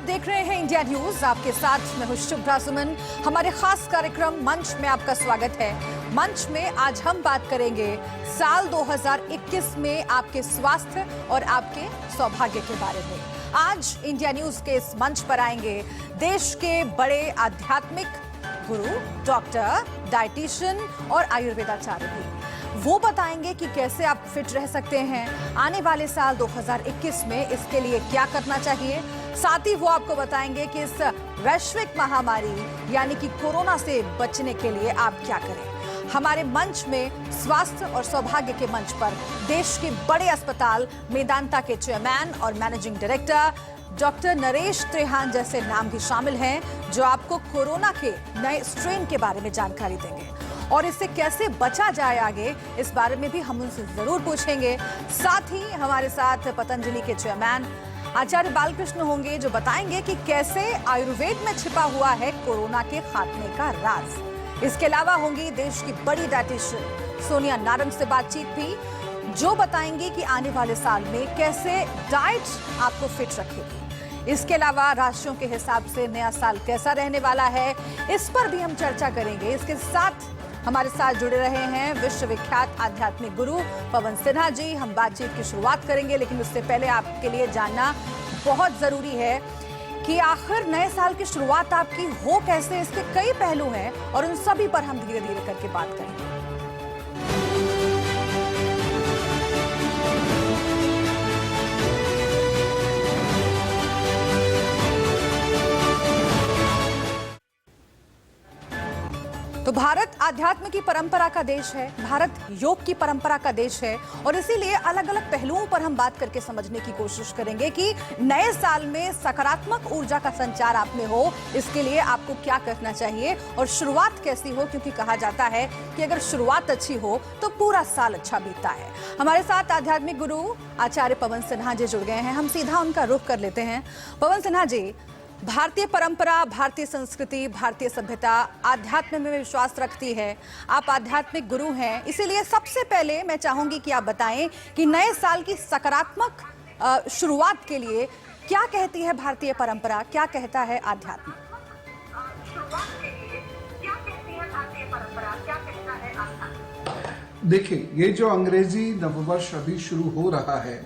आप देख रहे हैं इंडिया न्यूज। आपके साथ मैं हूं शुभ्रा सुमन। हमारे खास कार्यक्रम मंच में आपका स्वागत है। मंच में आज हम बात करेंगे साल 2021 में आपके स्वास्थ्य और आपके सौभाग्य के बारे में। आज इंडिया न्यूज के इस मंच पर आएंगे देश के बड़े आध्यात्मिक गुरु, डॉक्टर, डाइटिशियन और आयुर्वेदाचार्य भी। वो बताएंगे कि कैसे आप फिट रह सकते हैं आने वाले साल 2021 में, इसके लिए क्या करना चाहिए। साथ ही वो आपको बताएंगे कि इस वैश्विक महामारी यानी कि कोरोना से बचने के लिए आप क्या करें। हमारे मंच में स्वास्थ्य और सौभाग्य के मंच पर देश के बड़े अस्पताल मेदांता के चेयरमैन और managing director doctor Naresh Trehan जैसे नाम भी शामिल हैं, जो आपको कोरोना के नए स्ट्रेन के बारे में जानकारी देंगे और इससे कैसे बचा जाए आगे, इस बारे में भी हम उनसे जरूर पूछेंगे। साथ ही हमारे साथ पतंजलि के चेयरमैन आचार्य बालकृष्ण होंगे, जो बताएंगे कि कैसे आयुर्वेद में छिपा हुआ है कोरोना के खात्मे का राज। इसके अलावा होंगी देश की बड़ी डाइटिशियन सोनिया नारंग से बातचीत भी, जो बताएंगी कि आने वाले साल में कैसे डाइट आपको फिट रखेगी। इसके अलावा राशियों के हिसाब से नया साल कैसा रहने वाला है, इस पर भी हम चर्चा करेंगे। इसके साथ हमारे साथ जुड़े रहे हैं विश्वविख्यात आध्यात्मिक गुरु पवन सिन्हा जी। हम बातचीत की शुरुआत करेंगे, लेकिन उससे पहले आपके लिए जानना बहुत जरूरी है कि आखिर नए साल की शुरुआत आपकी हो कैसे। इसके कई पहलू हैं और उन सभी पर हम धीरे धीरे करके बात करेंगे। तो भारत आध्यात्म की परंपरा का देश है, भारत योग की परंपरा का देश है और इसीलिए अलग अलग पहलुओं पर हम बात करके समझने की कोशिश करेंगे कि नए साल में सकारात्मक ऊर्जा का संचार आप में हो, इसके लिए आपको क्या करना चाहिए और शुरुआत कैसी हो, क्योंकि कहा जाता है कि अगर शुरुआत अच्छी हो तो पूरा साल अच्छा बीतता है। हमारे साथ आध्यात्मिक गुरु आचार्य पवन सिन्हा जी जुड़ गए हैं। हम सीधा उनका रुख कर लेते हैं। पवन सिन्हा जी, भारतीय परंपरा, भारतीय संस्कृति, भारतीय सभ्यता आध्यात्म में विश्वास रखती है। आप आध्यात्मिक गुरु हैं, इसीलिए सबसे पहले मैं चाहूंगी कि आप बताएं कि नए साल की सकारात्मक शुरुआत के लिए क्या कहती है भारतीय परंपरा, क्या कहता है आध्यात्म। देखिए, ये जो अंग्रेजी नववर्ष अभी शुरू हो रहा है,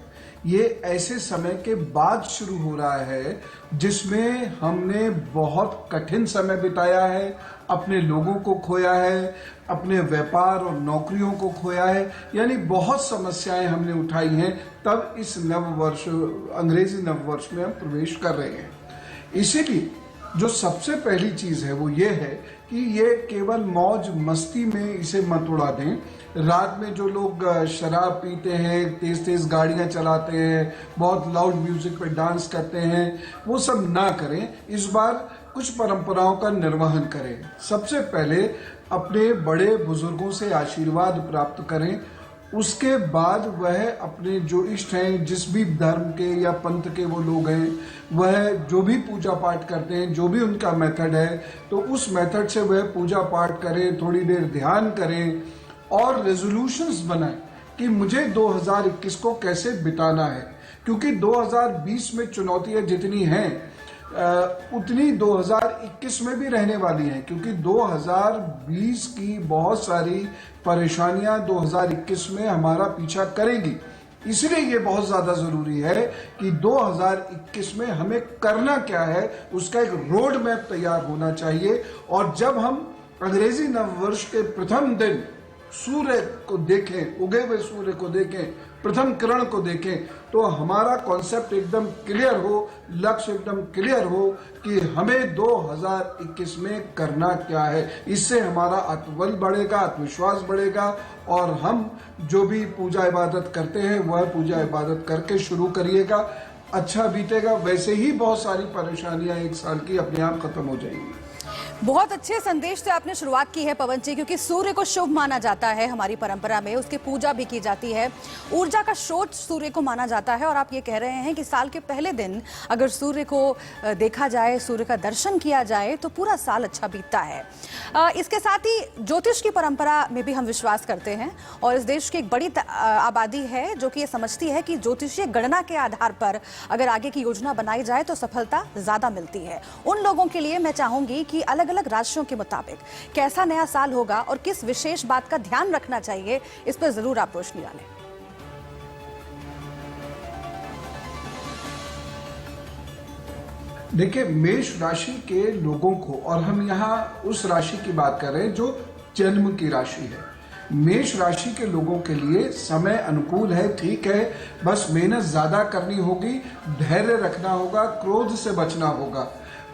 ये ऐसे समय के बाद शुरू हो रहा है जिसमें हमने बहुत कठिन समय बिताया है, अपने लोगों को खोया है, अपने व्यापार और नौकरियों को खोया है, यानी बहुत समस्याएं हमने उठाई हैं। तब इस नववर्ष, अंग्रेजी नववर्ष में हम प्रवेश कर रहे हैं। इसीलिए जो सबसे पहली चीज है वो ये है कि ये केवल मौज मस्ती में इसे मत उड़ा दें। रात में जो लोग शराब पीते हैं, तेज तेज गाड़ियां चलाते हैं, बहुत लाउड म्यूजिक पे डांस करते हैं, वो सब ना करें। इस बार कुछ परंपराओं का निर्वहन करें। सबसे पहले अपने बड़े बुजुर्गों से आशीर्वाद प्राप्त करें। उसके बाद वह अपने जो इष्ट हैं, जिस भी धर्म के या पंथ के वो लोग हैं, वह जो भी पूजा पाठ करते हैं, जो भी उनका मेथड है, तो उस मेथड से वह पूजा पाठ करें, थोड़ी देर ध्यान करें और रेजोल्यूशंस बनाएं कि मुझे 2021 को कैसे बिताना है। क्योंकि 2020 में चुनौतियां जितनी हैं उतनी 2021 में भी रहने वाली हैं, क्योंकि 2020 की बहुत सारी परेशानियां 2021 में हमारा पीछा करेंगी। इसलिए ये बहुत ज्यादा जरूरी है कि 2021 में हमें करना क्या है, उसका एक रोड मैप तैयार होना चाहिए। और जब हम अंग्रेजी नववर्ष के प्रथम दिन सूर्य को देखें, उगे हुए सूर्य को देखें, प्रथम किरण को देखें, तो हमारा कॉन्सेप्ट एकदम क्लियर हो, लक्ष्य एकदम क्लियर हो कि हमें 2021 में करना क्या है। इससे हमारा आत्मबल बढ़ेगा, आत्मविश्वास बढ़ेगा और हम जो भी पूजा इबादत करते हैं वह पूजा इबादत करके शुरू करिएगा, अच्छा बीतेगा। वैसे ही बहुत सारी परेशानियां एक साल की अपने आप खत्म हो जाएंगी। बहुत अच्छे संदेश से आपने शुरुआत की है पवन जी, क्योंकि सूर्य को शुभ माना जाता है हमारी परंपरा में, उसकी पूजा भी की जाती है, ऊर्जा का स्रोत सूर्य को माना जाता है। और आप ये कह रहे हैं कि साल के पहले दिन अगर सूर्य को देखा जाए, सूर्य का दर्शन किया जाए तो पूरा साल अच्छा बीतता है। इसके साथ ही ज्योतिष की परंपरा में भी हम विश्वास करते हैं और इस देश की एक बड़ी आबादी है जो कि ये समझती है कि ज्योतिषीय गणना के आधार पर अगर आगे की योजना बनाई जाए तो सफलता ज्यादा मिलती है। उन लोगों के लिए मैं चाहूंगी कि अलग अलग राशियों के मुताबिक कैसा नया साल होगा और किस विशेष बात का ध्यान रखना चाहिए, इस पर जरूर आप रोशनी डालें। देखिए, मेष राशि के लोगों को, और हम यहाँ उस राशि की बात कर रहे हैं जो जन्म की राशि है, मेष राशि के लोगों के लिए समय अनुकूल है, ठीक है। बस मेहनत ज्यादा करनी होगी, धैर्य रखना होगा, क्रोध से बचना होगा।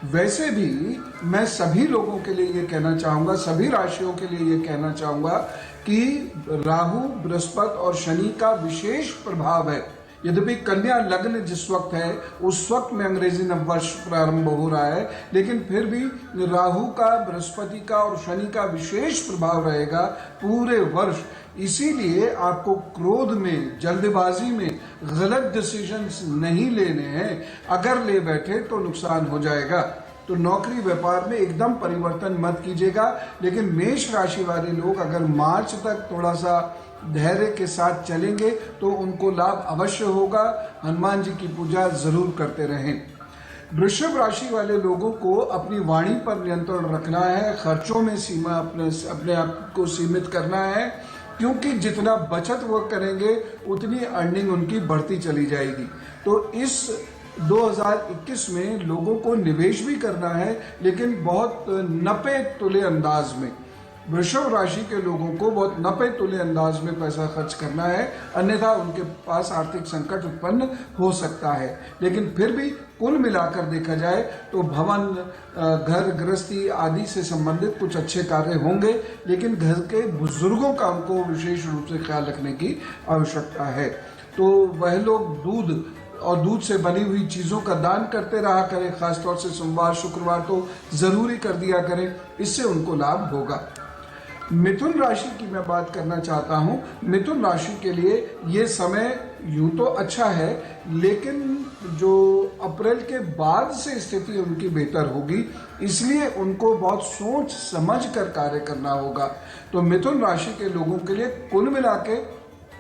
वैसे भी मैं सभी लोगों के लिए ये कहना चाहूँगा, सभी राशियों के लिए ये कहना चाहूँगा कि राहु, बृहस्पति और शनि का विशेष प्रभाव है। यद्यपि कन्या लग्न जिस वक्त है उस वक्त में अंग्रेजी नववर्ष प्रारंभ हो रहा है, लेकिन फिर भी राहु का, बृहस्पति का और शनि का विशेष प्रभाव रहेगा पूरे वर्ष। इसीलिए आपको क्रोध में, जल्दबाजी में गलत डिसीजंस नहीं लेने हैं। अगर ले बैठे तो नुकसान हो जाएगा। तो नौकरी व्यापार में एकदम परिवर्तन मत कीजिएगा। लेकिन मेष राशि वाले लोग अगर मार्च तक थोड़ा सा धैर्य के साथ चलेंगे तो उनको लाभ अवश्य होगा। हनुमान जी की पूजा जरूर करते रहें। वृषभ राशि वाले लोगों को अपनी वाणी पर नियंत्रण रखना है, खर्चों में सीमा अपने आप को सीमित करना है, क्योंकि जितना बचत वो करेंगे उतनी अर्निंग उनकी बढ़ती चली जाएगी। तो इस 2021 में लोगों को निवेश भी करना है, लेकिन बहुत नपे तुले अंदाज में। वृषभ राशि के लोगों को बहुत नपे तुले अंदाज में पैसा खर्च करना है, अन्यथा उनके पास आर्थिक संकट उत्पन्न हो सकता है। लेकिन फिर भी कुल मिलाकर देखा जाए तो भवन, घर गृहस्थी आदि से संबंधित कुछ अच्छे कार्य होंगे, लेकिन घर के बुजुर्गों का हमको विशेष रूप से ख्याल रखने की आवश्यकता है। तो वह लोग दूध और दूध से बनी हुई चीजों का दान करते रहा करें, खासतौर से सोमवार शुक्रवार तो जरूरी कर दिया करें, इससे उनको लाभ होगा। मिथुन राशि की मैं बात करना चाहता हूं। मिथुन राशि के लिए ये समय यूं तो अच्छा है, लेकिन जो अप्रैल के बाद से स्थिति उनकी बेहतर होगी, इसलिए उनको बहुत सोच समझ कर कार्य करना होगा। तो मिथुन राशि के लोगों के लिए कुल मिला के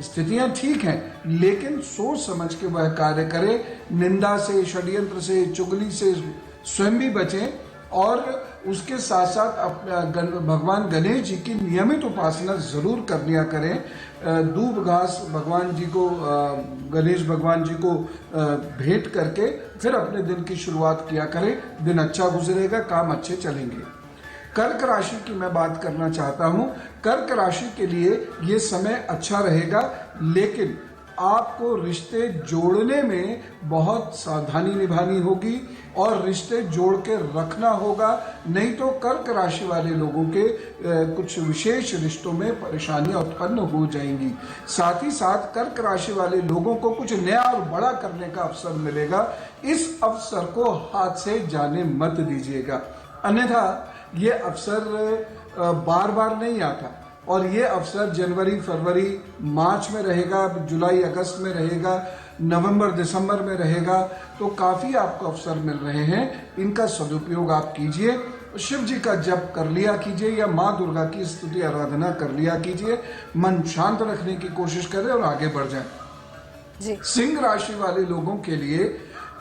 स्थितियां ठीक हैं, लेकिन सोच समझ के वह कार्य करें। निंदा से, षड्यंत्र से, चुगली से स्वयं भी बचें और उसके साथ साथ अपना भगवान गणेश जी की नियमित उपासना जरूर कर लिया करें। दूब घास भगवान जी को, गणेश भगवान जी को भेंट करके फिर अपने दिन की शुरुआत किया करें। दिन अच्छा गुजरेगा, काम अच्छे चलेंगे। कर्क राशि की मैं बात करना चाहता हूं। कर्क राशि के लिए ये समय अच्छा रहेगा, लेकिन आपको रिश्ते जोड़ने में बहुत सावधानी निभानी होगी और रिश्ते जोड़ के रखना होगा, नहीं तो कर्क राशि वाले लोगों के कुछ विशेष रिश्तों में परेशानियां उत्पन्न हो जाएंगी। साथ ही साथ कर्क राशि वाले लोगों को कुछ नया और बड़ा करने का अवसर मिलेगा। इस अवसर को हाथ से जाने मत दीजिएगा, अन्यथा ये अवसर बार बार नहीं आता। और ये अवसर जनवरी, फरवरी, मार्च में रहेगा, जुलाई, अगस्त में रहेगा, नवंबर, दिसंबर में रहेगा। तो काफी आपको अवसर मिल रहे हैं, इनका सदुपयोग आप कीजिए। शिव जी का जप कर लिया कीजिए या माँ दुर्गा की स्तुति आराधना कर लिया कीजिए। मन शांत रखने की कोशिश करें और आगे बढ़ जाएं। सिंह राशि वाले लोगों के लिए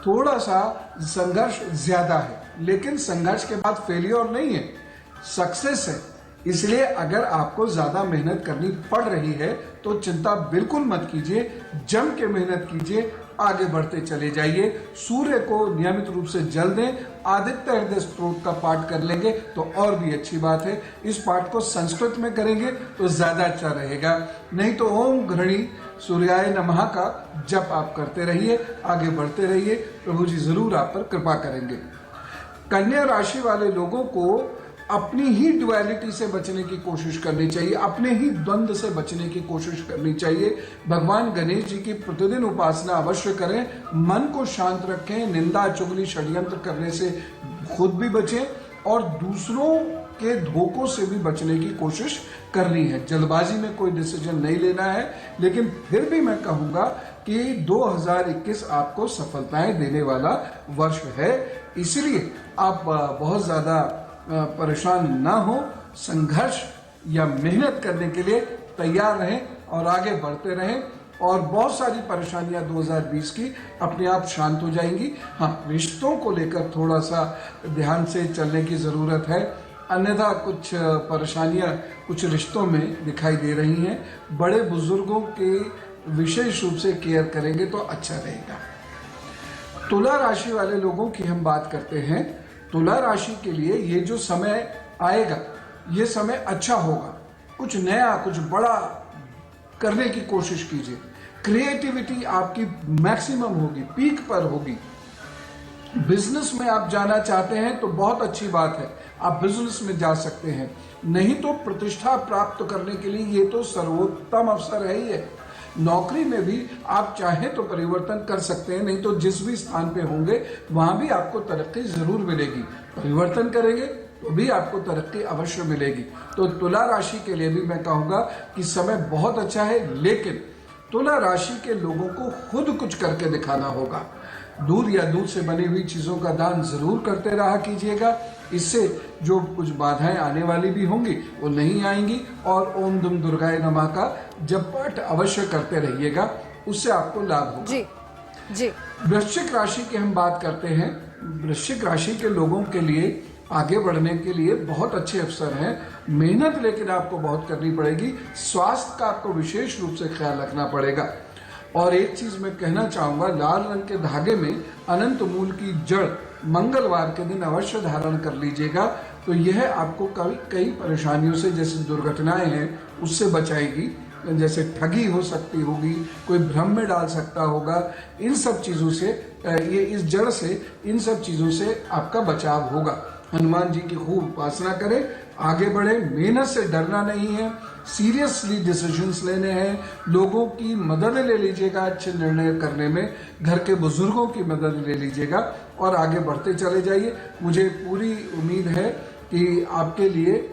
थोड़ा सा संघर्ष ज्यादा है, लेकिन संघर्ष के बाद फेलियर नहीं है, सक्सेस है। इसलिए अगर आपको ज्यादा मेहनत करनी पड़ रही है तो चिंता बिल्कुल मत कीजिए, जम के मेहनत कीजिए, आगे बढ़ते चले जाइए। सूर्य को नियमित रूप से जल दें, आदित्य हृदय स्तोत्र का पाठ कर लेंगे तो और भी अच्छी बात है। इस पाठ को संस्कृत में करेंगे तो ज्यादा अच्छा रहेगा, नहीं तो ओम घृणी सूर्याय नमः का जप आप करते रहिए, आगे बढ़ते रहिए, प्रभु जी जरूर आप पर कृपा करेंगे। कन्या राशि वाले लोगों को अपनी ही ड्युअलिटी से बचने की कोशिश करनी चाहिए, अपने ही द्वंद्व से बचने की कोशिश करनी चाहिए। भगवान गणेश जी की प्रतिदिन उपासना अवश्य करें, मन को शांत रखें, निंदा, चुगली, षड्यंत्र करने से खुद भी बचें और दूसरों के धोखों से भी बचने की कोशिश करनी है। जल्दबाजी में कोई डिसीजन नहीं लेना है, लेकिन फिर भी मैं कहूँगा कि 2021 आपको सफलताएं देने वाला वर्ष है। इसलिए आप बहुत ज़्यादा परेशान ना हो, संघर्ष या मेहनत करने के लिए तैयार रहें और आगे बढ़ते रहें, और बहुत सारी परेशानियां 2020 की अपने आप शांत हो जाएंगी। हाँ, रिश्तों को लेकर थोड़ा सा ध्यान से चलने की ज़रूरत है, अन्यथा कुछ परेशानियां कुछ रिश्तों में दिखाई दे रही हैं। बड़े बुजुर्गों के विशेष रूप से केयर करेंगे तो अच्छा रहेगा। तुला राशि वाले लोगों की हम बात करते हैं। तुला राशि के लिए ये जो समय आएगा, ये समय अच्छा होगा। कुछ नया, कुछ बड़ा करने की कोशिश कीजिए। क्रिएटिविटी आपकी मैक्सिमम होगी, पीक पर होगी। बिजनेस में आप जाना चाहते हैं तो बहुत अच्छी बात है, आप बिजनेस में जा सकते हैं। नहीं तो प्रतिष्ठा प्राप्त करने के लिए ये तो सर्वोत्तम अवसर है ही है। नौकरी में भी आप चाहें तो परिवर्तन कर सकते हैं, नहीं तो जिस भी स्थान पे होंगे वहां भी आपको तरक्की जरूर मिलेगी। परिवर्तन करेंगे तो भी आपको तरक्की अवश्य मिलेगी। तो तुला राशि के लिए भी मैं कहूँगा कि समय बहुत अच्छा है, लेकिन तुला राशि के लोगों को खुद कुछ करके दिखाना होगा। दूध या दूध से बनी हुई चीज़ों का दान जरूर करते रहा कीजिएगा। इससे जो कुछ बाधाएं आने वाली भी होंगी वो नहीं आएंगी। और ओम दुम दुर्गाय नमः का जप पाठ अवश्य करते रहिएगा, उससे आपको लाभ होगा। जी जी। वृश्चिक राशि की हम बात करते हैं। वृश्चिक राशि के लोगों के लिए आगे बढ़ने के लिए बहुत अच्छे अवसर हैं। मेहनत लेकिन आपको बहुत करनी पड़ेगी। स्वास्थ्य का आपको विशेष रूप से ख्याल रखना पड़ेगा। और एक चीज मैं कहना चाहूंगा, लाल रंग के धागे में अनंत मूल की जड़ मंगलवार के दिन अवश्य धारण कर लीजिएगा। तो यह आपको कई परेशानियों से, जैसे दुर्घटनाएं हैं, उससे बचाएगी। जैसे ठगी हो सकती होगी, कोई भ्रम में डाल सकता होगा, इन सब चीजों से, ये इस जड़ से, इन सब चीजों से आपका बचाव होगा। हनुमान जी की खूब उपासना करें, आगे बढ़े। मेहनत से डरना नहीं है, सीरियसली डिसीजंस लेने हैं। लोगों की मदद ले लीजिएगा अच्छे निर्णय करने में, घर के बुजुर्गों की मदद ले लीजिएगा और आगे बढ़ते चले जाइए। मुझे पूरी उम्मीद है कि आपके लिए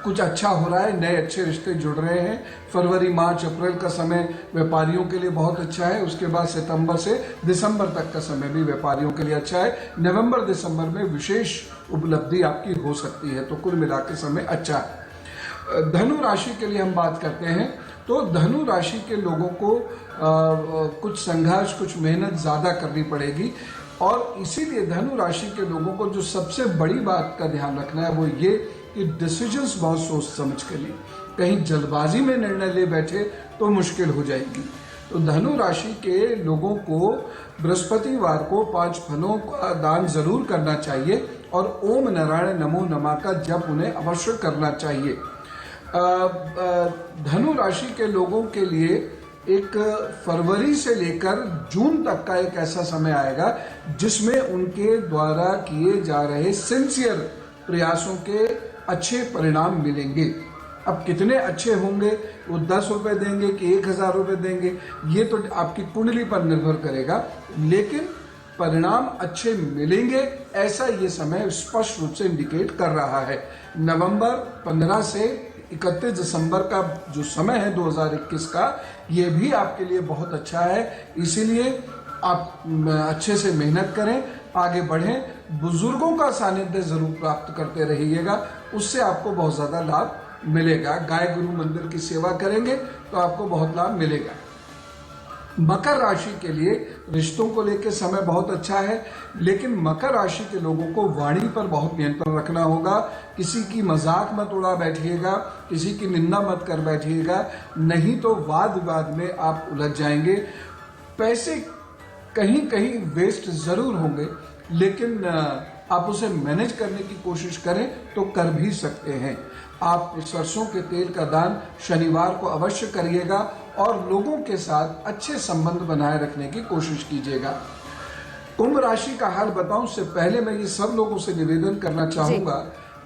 कुछ अच्छा हो रहा है, नए अच्छे रिश्ते जुड़ रहे हैं। फरवरी, मार्च, अप्रैल का समय व्यापारियों के लिए बहुत अच्छा है। उसके बाद सितंबर से दिसंबर तक का समय भी व्यापारियों के लिए अच्छा है। नवंबर, दिसंबर में विशेष उपलब्धि आपकी हो सकती है। तो कुल मिला के समय अच्छा है। धनु राशि के लिए हम बात करते हैं तो धनु राशि के लोगों को कुछ संघर्ष, कुछ मेहनत ज़्यादा करनी पड़ेगी। और इसीलिए धनु राशि के लोगों को जो सबसे बड़ी बात का ध्यान रखना है वो ये कि डिसीजंस बहुत सोच समझ कर लिए। कहीं जल्दबाजी में निर्णय ले बैठे तो मुश्किल हो जाएगी। तो धनु राशि के लोगों को बृहस्पतिवार को 5 फलों का दान जरूर करना चाहिए और ओम नारायण नमो नमः का जप उन्हें अवश्य करना चाहिए। धनु राशि के लोगों के लिए एक फरवरी से लेकर जून तक का एक ऐसा समय आएगा जिसमें उनके द्वारा किए जा रहे सिंसियर प्रयासों के अच्छे परिणाम मिलेंगे। अब कितने अच्छे होंगे, वो 10 रुपए देंगे कि 1000 रुपए देंगे, ये तो आपकी कुंडली पर निर्भर करेगा, लेकिन परिणाम अच्छे मिलेंगे ऐसा ये समय स्पष्ट रूप से इंडिकेट कर रहा है। नवंबर 15 से 31 दिसंबर का जो समय है 2021 का, ये भी आपके लिए बहुत अच्छा है। इसीलिए आप अच्छे से मेहनत करें, आगे बढ़ें, बुजुर्गों का सानिध्य जरूर प्राप्त करते रहिएगा, उससे आपको बहुत ज़्यादा लाभ मिलेगा। गाय गुरु मंदिर की सेवा करेंगे तो आपको बहुत लाभ मिलेगा। मकर राशि के लिए रिश्तों को लेकर समय बहुत अच्छा है, लेकिन मकर राशि के लोगों को वाणी पर बहुत नियंत्रण रखना होगा। किसी की मजाक मत उड़ा बैठिएगा, किसी की निंदा मत कर बैठिएगा, नहीं तो वाद विवाद में आप उलझ जाएंगे। पैसे कहीं कहीं वेस्ट जरूर होंगे, लेकिन आप उसे मैनेज करने की कोशिश करें तो कर भी सकते हैं। आप सरसों के तेल का दान शनिवार को अवश्य करिएगा और लोगों के साथ अच्छे संबंध बनाए रखने की कोशिश कीजिएगा। कुंभ राशि का हाल बताऊं उससे पहले मैं ये सब लोगों से निवेदन करना चाहूंगा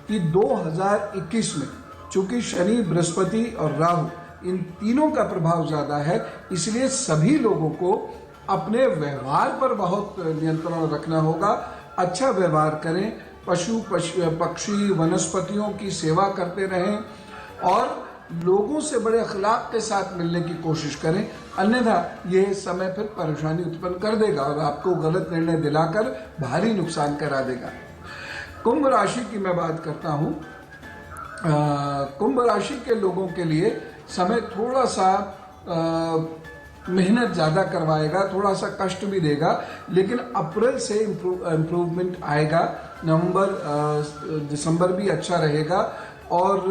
कि 2021 में चूंकि शनि, बृहस्पति और राहु इन तीनों का प्रभाव ज्यादा है, इसलिए सभी लोगों को अपने व्यवहार पर बहुत नियंत्रण रखना होगा। अच्छा व्यवहार करें, पशु पक्षी वनस्पतियों की सेवा करते रहें और लोगों से बड़े अखलाक के साथ मिलने की कोशिश करें, अन्यथा ये समय फिर परेशानी उत्पन्न कर देगा और आपको गलत निर्णय दिलाकर भारी नुकसान करा देगा। कुंभ राशि की मैं बात करता हूँ। कुंभ राशि के लोगों के लिए समय थोड़ा सा मेहनत ज़्यादा करवाएगा, थोड़ा सा कष्ट भी देगा, लेकिन अप्रैल से इम्प्रूवमेंट आएगा। नवंबर दिसंबर भी अच्छा रहेगा और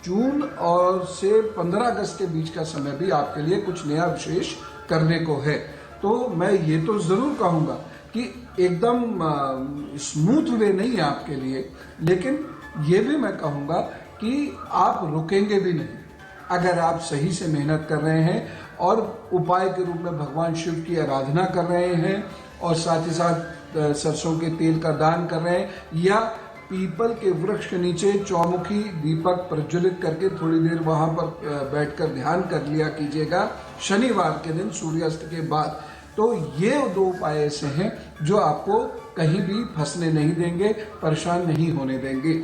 जून और से 15 अगस्त के बीच का समय भी आपके लिए कुछ नया विशेष करने को है। तो मैं ये तो ज़रूर कहूँगा कि एकदम स्मूथ वे नहीं है आपके लिए, लेकिन ये भी मैं कहूँगा कि आप रुकेंगे भी नहीं अगर आप सही से मेहनत कर रहे हैं और उपाय के रूप में भगवान शिव की आराधना कर रहे हैं और साथ ही साथ सरसों के तेल का दान कर रहे हैं या पीपल के वृक्ष के नीचे चौमुखी दीपक प्रज्वलित करके थोड़ी देर वहां पर बैठकर ध्यान कर लिया कीजिएगा शनिवार के दिन सूर्यास्त के बाद। तो ये 2 उपाय ऐसे हैं जो आपको कहीं भी फंसने नहीं देंगे, परेशान नहीं होने देंगे।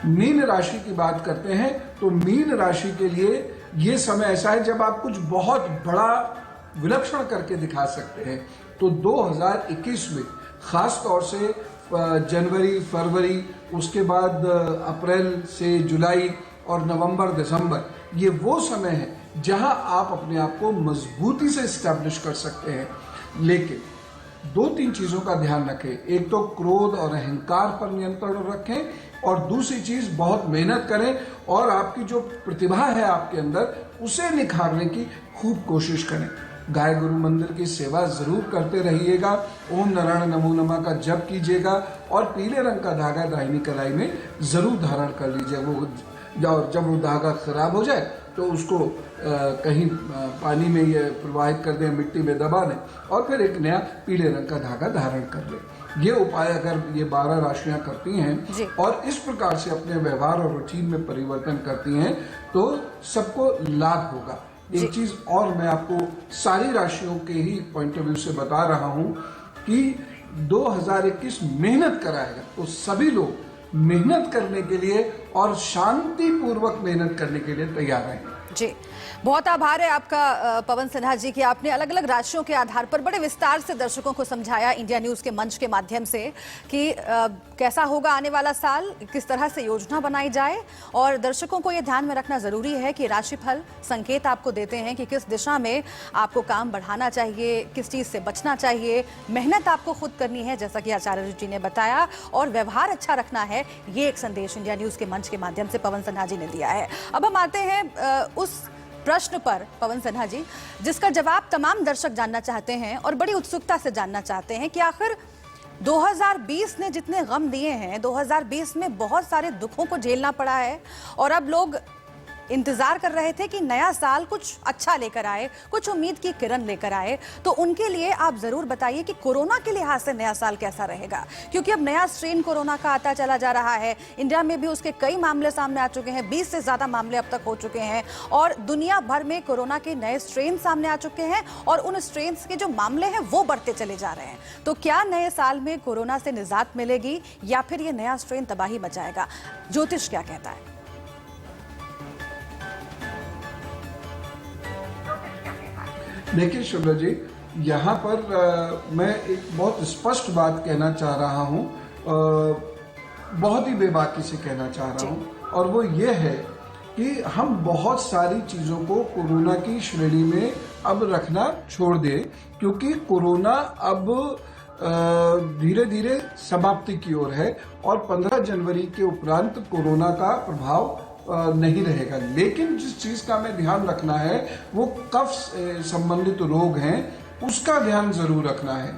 मीन राशि की बात करते हैं तो मीन राशि के लिए ये समय ऐसा है जब आप कुछ बहुत बड़ा विलक्षण करके दिखा सकते हैं। तो 2021 में खास तौर से जनवरी, फरवरी, उसके बाद अप्रैल से जुलाई और नवंबर, दिसंबर, ये वो समय है जहां आप अपने आप को मजबूती से स्टैब्लिश कर सकते हैं। लेकिन 2-3 चीज़ों का ध्यान रखें। एक तो क्रोध और अहंकार पर नियंत्रण रखें और दूसरी चीज़ बहुत मेहनत करें और आपकी जो प्रतिभा है आपके अंदर उसे निखारने की खूब कोशिश करें। गाय गुरु मंदिर की सेवा जरूर करते रहिएगा। ओम नारायण नमो नमः का जप कीजिएगा और पीले रंग का धागा दाहिनी कलाई में जरूर धारण कर लीजिएगा। जब वो धागा खराब हो जाए तो उसको कहीं पानी में ये प्रवाहित कर दें, मिट्टी में दबा दें और फिर एक नया पीले रंग का धागा धारण कर लें। ये उपाय अगर ये 12 राशियां करती हैं और इस प्रकार से अपने व्यवहार और रूटीन में परिवर्तन करती हैं तो सबको लाभ होगा। एक चीज और मैं आपको सारी राशियों के ही पॉइंट ऑफ व्यू से बता रहा हूं कि 2021 मेहनत कराएगा, तो सभी लोग मेहनत करने के लिए और शांतिपूर्वक मेहनत करने के लिए तैयार हैं। जी, बहुत आभार है आपका पवन सिन्हा जी कि आपने अलग अलग राशियों के आधार पर बड़े विस्तार से दर्शकों को समझाया इंडिया न्यूज के मंच के माध्यम से कि कैसा होगा आने वाला साल, किस तरह से योजना बनाई जाए। और दर्शकों को ये ध्यान में रखना जरूरी है कि राशिफल संकेत आपको देते हैं कि किस दिशा में आपको काम बढ़ाना चाहिए, किस चीज से बचना चाहिए। मेहनत आपको खुद करनी है जैसा कि आचार्य जी ने बताया, और व्यवहार अच्छा रखना है। ये एक संदेश इंडिया न्यूज के मंच के माध्यम से पवन सिन्हा जी ने दिया है। अब हम आते हैं उस प्रश्न पर पवन सिन्हा जी जिसका जवाब तमाम दर्शक जानना चाहते हैं और बड़ी उत्सुकता से जानना चाहते हैं कि आखिर 2020 ने जितने गम दिए हैं, 2020 में बहुत सारे दुखों को झेलना पड़ा है और अब लोग इंतजार कर रहे थे कि नया साल कुछ अच्छा लेकर आए, कुछ उम्मीद की किरण लेकर आए। तो उनके लिए आप जरूर बताइए कि कोरोना के लिहाज से नया साल कैसा रहेगा, क्योंकि अब नया स्ट्रेन कोरोना का आता चला जा रहा है। इंडिया में भी उसके कई मामले सामने आ चुके हैं, 20 से ज्यादा मामले अब तक हो चुके हैं और दुनिया भर में कोरोना के नए स्ट्रेन सामने आ चुके हैं और उन स्ट्रेन के जो मामले हैं वो बढ़ते चले जा रहे हैं। तो क्या नए साल में कोरोना से निजात मिलेगी या फिर ये नया स्ट्रेन तबाही मचाएगा? ज्योतिष क्या कहता है? देखिए शुभ्रा जी, यहाँ पर मैं एक बहुत स्पष्ट बात कहना चाह रहा हूँ, बहुत ही बेबाकी से कहना चाह रहा हूँ, और वो ये है कि हम बहुत सारी चीज़ों को कोरोना की श्रेणी में अब रखना छोड़ दें, क्योंकि कोरोना अब धीरे धीरे समाप्ति की ओर है और 15 जनवरी के उपरांत कोरोना का प्रभाव नहीं रहेगा। लेकिन जिस चीज का हमें ध्यान रखना है वो कफ से संबंधित रोग हैं, उसका ध्यान जरूर रखना है।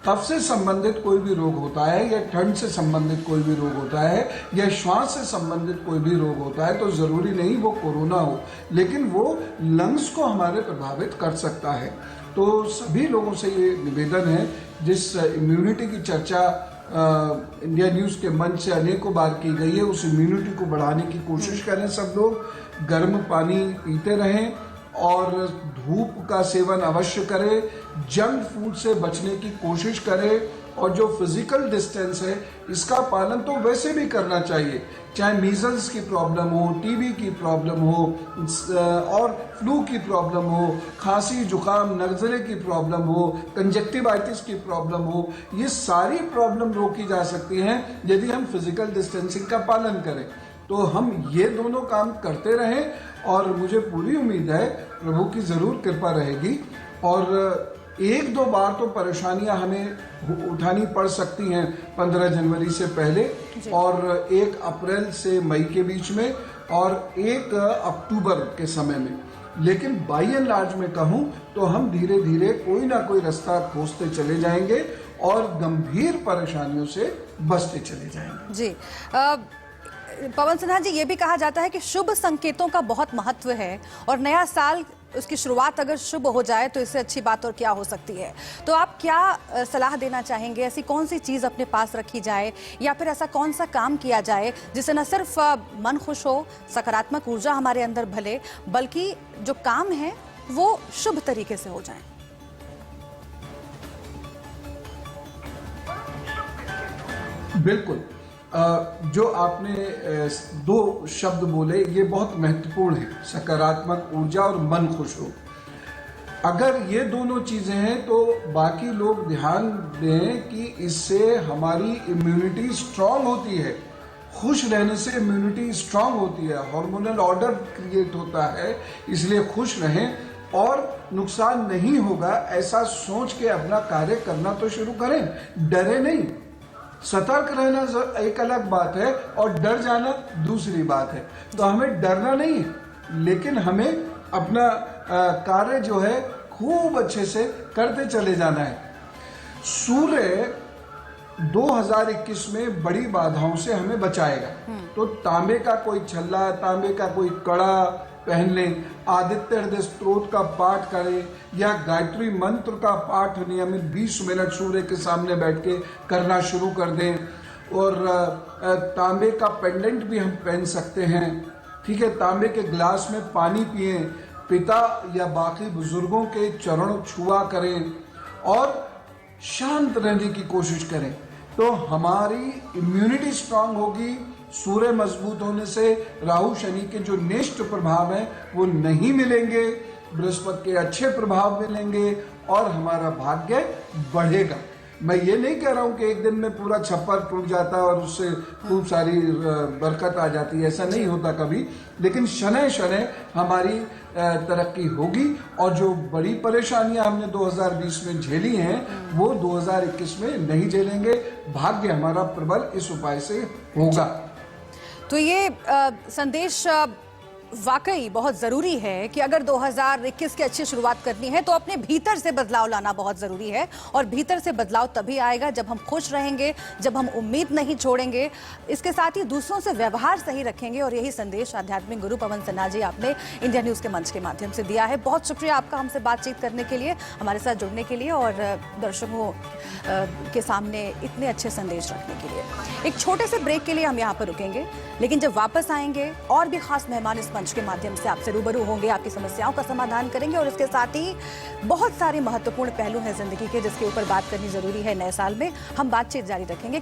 कफ से संबंधित कोई भी रोग होता है या ठंड से संबंधित कोई भी रोग होता है या श्वास से संबंधित कोई भी रोग होता है तो जरूरी नहीं वो कोरोना हो, लेकिन वो लंग्स को हमारे प्रभावित कर सकता है। तो सभी लोगों से ये निवेदन है, जिस इम्यूनिटी की चर्चा इंडिया न्यूज के मंच से अनेकों बार की गई है, उस इम्यूनिटी को बढ़ाने की कोशिश करें। सब लोग गर्म पानी पीते रहें और धूप का सेवन अवश्य करें, जंक फूड से बचने की कोशिश करें और जो फिजिकल डिस्टेंस है इसका पालन तो वैसे भी करना चाहिए, चाहे मीजल्स की प्रॉब्लम हो, टीबी की प्रॉब्लम हो और फ्लू की प्रॉब्लम हो, खांसी जुकाम नज़ले की प्रॉब्लम हो, कंजक्टिवाइटिस की प्रॉब्लम हो, ये सारी प्रॉब्लम रोकी जा सकती हैं यदि हम फिजिकल डिस्टेंसिंग का पालन करें। तो हम ये दोनों काम करते रहें और मुझे पूरी उम्मीद है प्रभु की ज़रूर कृपा रहेगी। और एक दो बार तो परेशानियां हमें उठानी पड़ सकती हैं 15 जनवरी से पहले और 1 अप्रैल से मई के बीच में और 1 अक्टूबर के समय में, लेकिन बाई एंड लार्ज में कहूं तो हम धीरे धीरे कोई ना कोई रास्ता खोजते चले जाएंगे और गंभीर परेशानियों से बचते चले जाएंगे। जी पवन सिन्हा जी, ये भी कहा जाता है कि शुभ संकेतों का बहुत महत्व है और नया साल उसकी शुरुआत अगर शुभ हो जाए तो इससे अच्छी बात और क्या हो सकती है। तो आप क्या सलाह देना चाहेंगे, ऐसी कौन सी चीज़ अपने पास रखी जाए या फिर ऐसा कौन सा काम किया जाए जिससे न सिर्फ मन खुश हो, सकारात्मक ऊर्जा हमारे अंदर भले, बल्कि जो काम है वो शुभ तरीके से हो जाए? बिल्कुल, जो आपने 2 शब्द बोले ये बहुत महत्वपूर्ण है, सकारात्मक ऊर्जा और मन खुश हो। अगर ये दोनों चीजें हैं तो बाकी लोग ध्यान दें कि इससे हमारी इम्यूनिटी स्ट्रांग होती है। खुश रहने से इम्यूनिटी स्ट्रांग होती है, हार्मोनल ऑर्डर क्रिएट होता है, इसलिए खुश रहें और नुकसान नहीं होगा ऐसा सोच के अपना कार्य करना तो शुरू करें, डरे नहीं। सतर्क रहना एक अलग बात है और डर जाना दूसरी बात है। तो हमें डरना नहीं है, लेकिन हमें अपना कार्य जो है खूब अच्छे से करते चले जाना है। सूर्य 2021 में बड़ी बाधाओं से हमें बचाएगा। तो तांबे का कोई छल्ला, तांबे का कोई कड़ा पहन लें, आदित्य हृदय स्तोत्र का पाठ करें या गायत्री मंत्र का पाठ नियमित 20 मिनट सूर्य के सामने बैठ के करना शुरू कर दें। और तांबे का पेंडेंट भी हम पहन सकते हैं, ठीक है। तांबे के ग्लास में पानी पिएं, पिता या बाकी बुजुर्गों के चरण छुआ करें और शांत रहने की कोशिश करें, तो हमारी इम्यूनिटी स्ट्रांग होगी। सूर्य मजबूत होने से राहु शनि के जो नेष्ट प्रभाव हैं वो नहीं मिलेंगे, बृहस्पति के अच्छे प्रभाव मिलेंगे और हमारा भाग्य बढ़ेगा। मैं ये नहीं कह रहा हूं कि एक दिन में पूरा छप्पर टूट जाता है और उससे खूब सारी बरकत आ जाती है, ऐसा नहीं होता कभी, लेकिन शनै शनै हमारी तरक्की होगी और जो बड़ी परेशानियां हमने 2020 में झेली हैं वो 2021 में नहीं झेलेंगे। भाग्य हमारा प्रबल इस उपाय से होगा। तो ये संदेश वाकई बहुत ज़रूरी है कि अगर 2021 की अच्छी शुरुआत करनी है तो अपने भीतर से बदलाव लाना बहुत ज़रूरी है और भीतर से बदलाव तभी आएगा जब हम खुश रहेंगे, जब हम उम्मीद नहीं छोड़ेंगे, इसके साथ ही दूसरों से व्यवहार सही रखेंगे। और यही संदेश आध्यात्मिक गुरु पवन सिन्हा जी आपने इंडिया न्यूज़ के मंच के माध्यम से दिया है। बहुत शुक्रिया आपका हमसे बातचीत करने के लिए, हमारे साथ जुड़ने के लिए और दर्शकों के सामने इतने अच्छे संदेश रखने के लिए। एक छोटे से ब्रेक के लिए हम यहाँ पर रुकेंगे, लेकिन जब वापस आएंगे और भी खास मेहमान इस मंच के माध्यम से आपसे रूबरू होंगे, आपकी समस्याओं का समाधान करेंगे और इसके साथ ही बहुत सारे महत्वपूर्ण पहलू हैं जिंदगी के जिसके ऊपर बात करनी जरूरी है। नए साल में हम बातचीत जारी रखेंगे।